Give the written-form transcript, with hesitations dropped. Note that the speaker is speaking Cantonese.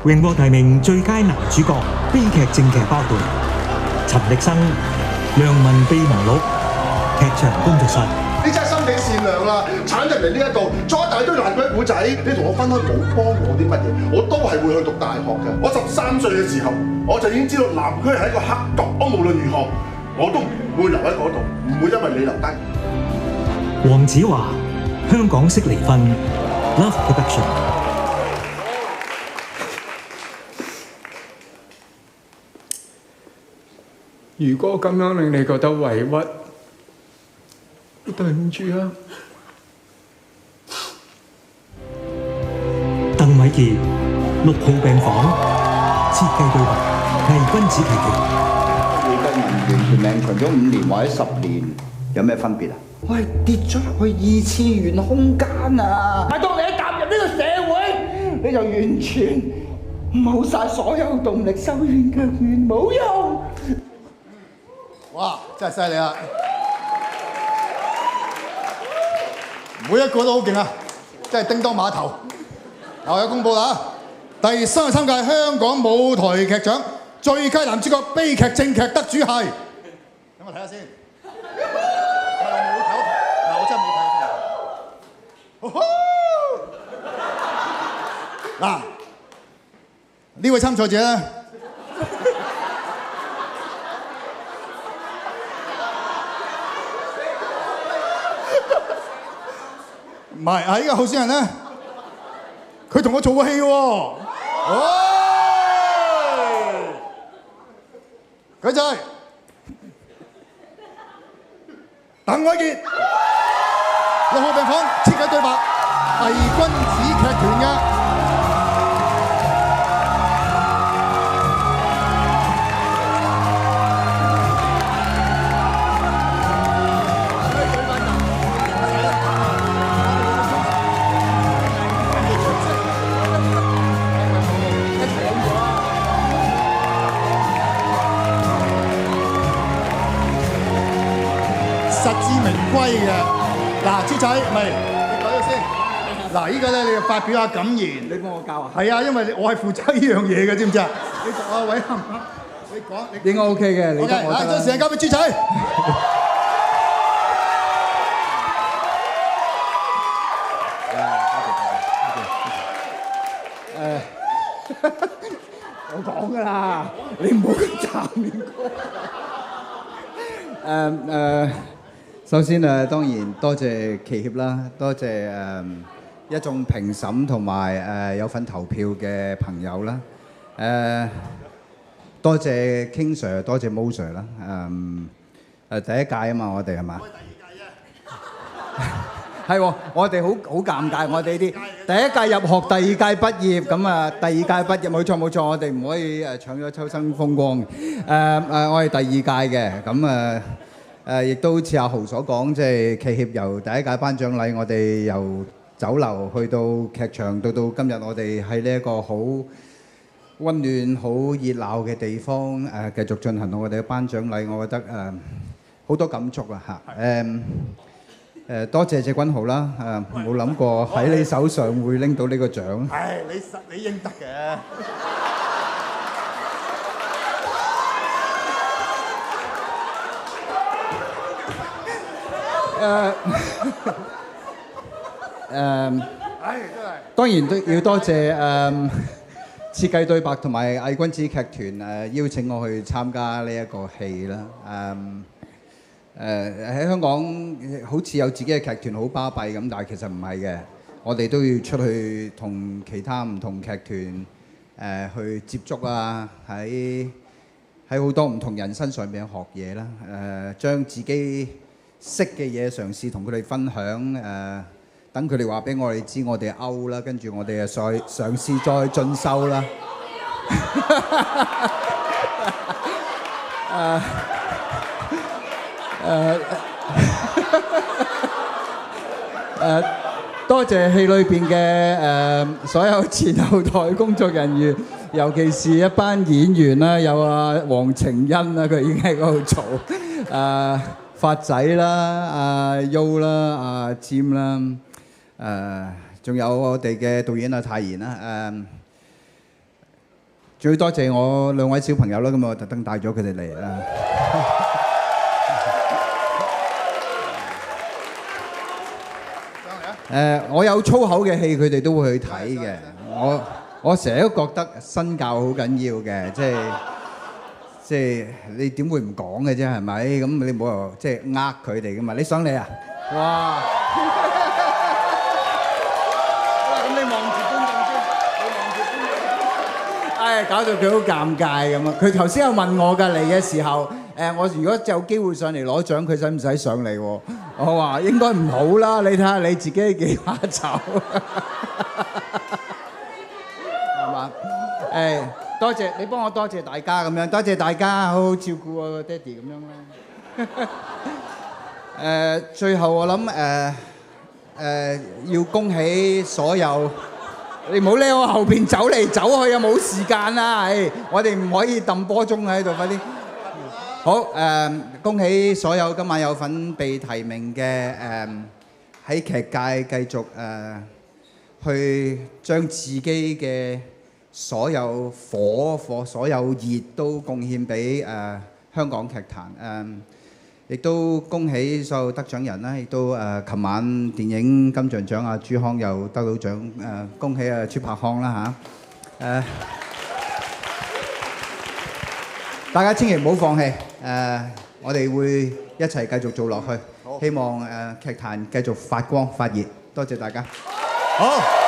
榮獲提名最佳男主角悲劇正劇包括陳力生、良民備忘錄、劇場工作室。你真係心地善良啦！鏟入嚟呢一度，做一大堆爛鬼古仔，你同我分開冇幫我啲乜嘢，我都係會去讀大學嘅。我13歲嘅時候，我就已經知道南區係一個黑角，我無論如何，我都唔會留喺嗰度，唔會因為你留低。黃子華，香港式離婚 ，Love Production。如果咁樣令你覺得委屈，對唔住啊！鄧偉傑，6號病房，設計對白，偽君子劇團。會計人員條命長咗5年或者10年，有咩分別啊？我係跌咗入去2次元空間啊！但當你一踏入呢個社會，你就完全冇晒所有動力，修煉腳軟冇用。哇！真係犀利啊！每一個都好勁啊！真係叮當碼頭。又有公佈啦！第30屆香港舞台劇獎最佳男主角悲劇正劇得主係，等我睇下先。我真係冇睇。嗱，呢位參賽者咧，唔係啊！呢個候選人咧，佢同我做過戲喎。佢就係鄧偉傑，6號病房設計對白，偽君子劇團嘅。實至名歸嘅。嗱，豬仔，唔係你講咗先。嗱，依家咧你就發表下感言。你幫我教啊？係啊，因為我係負責呢樣嘢嘅，知唔知啊？你讀啊，偉涵，你講。應該 OK 嘅，你得我得啦。將時間交俾豬仔。我講㗎啦，你唔好咁站面歌。首先當然多謝劇協啦，多謝一眾評審同埋有份投票嘅朋友啦。多謝 King Sir， 多謝 Mo Sir 啦。第一屆啊嘛，我哋係嘛？係喎，我哋好尷尬，我哋呢啲第一屆入學，第二屆畢業，咁啊第二屆畢業冇錯，我哋唔可以搶咗秋生風光。我係第二屆嘅，咁亦都好似阿豪所講，即係劇協由第一屆頒獎禮，我哋由酒樓去到劇場，到今日我哋喺呢一個好溫暖、好熱鬧嘅地方繼續進行到我哋嘅頒獎禮，我覺得好多感觸啊嚇。多謝謝君豪啦，冇諗過喺你手上會拎到呢個獎。係你應得嘅。當然都要多謝設計對白同埋偽君子劇團邀請我去參加呢一個戲啦。喺香港好似有自己嘅劇團好巴閉咁，但係其實唔係嘅。我哋都要出去同其他唔同劇團去接觸啊，喺好多唔同人身上面學嘢啦。將自己識嘅嘢嘗試同佢哋分享，等佢哋話俾我哋知，我哋 out 啦，跟住我哋再嘗試再進修啦。多謝戲裏邊嘅所有前後台工作人員，尤其是一班演員啦，有阿黃晴欣啦，佢已經喺嗰度做，發仔啦，阿 Yo 啦，阿占啦，仲有我哋嘅導演阿泰賢啦，最多謝我兩位小朋友啦，咁我特登帶咗佢哋嚟啦。我有粗口嘅戲，佢哋都會去睇嘅。我成日都覺得身教好緊要嘅，即係你點會唔講嘅啫？係咪？咁你冇話即係呃佢哋噶嘛？你想你啊？哇！咁你望住觀眾先，你望住觀眾。唉，搞到佢好尷尬咁啊！佢頭先有問我㗎，嚟嘅時候，我如果有機會上嚟攞獎，佢使唔使上嚟喎？我話應該唔好啦，你睇下你自己幾把酒，係嘛？誒，多謝你幫我多謝大家咁樣，多謝大家好好照顧我個爹哋咁樣啦。最後我諗要恭喜所有，你唔好理我後邊走嚟走去啊，冇時間啦，我哋唔可以揼波鐘喺度，快啲。好恭喜所有今晚有份被提名嘅喺劇界繼續去將自己嘅所有火所有熱都貢獻俾香港劇壇。亦都恭喜所有得獎人啦，亦都琴晚電影金像獎朱康又得到獎，恭喜朱柏康啦嚇。大家千祈唔好放棄，我哋會一齊繼續做落去，希望劇壇繼續發光發熱。多謝大家。好。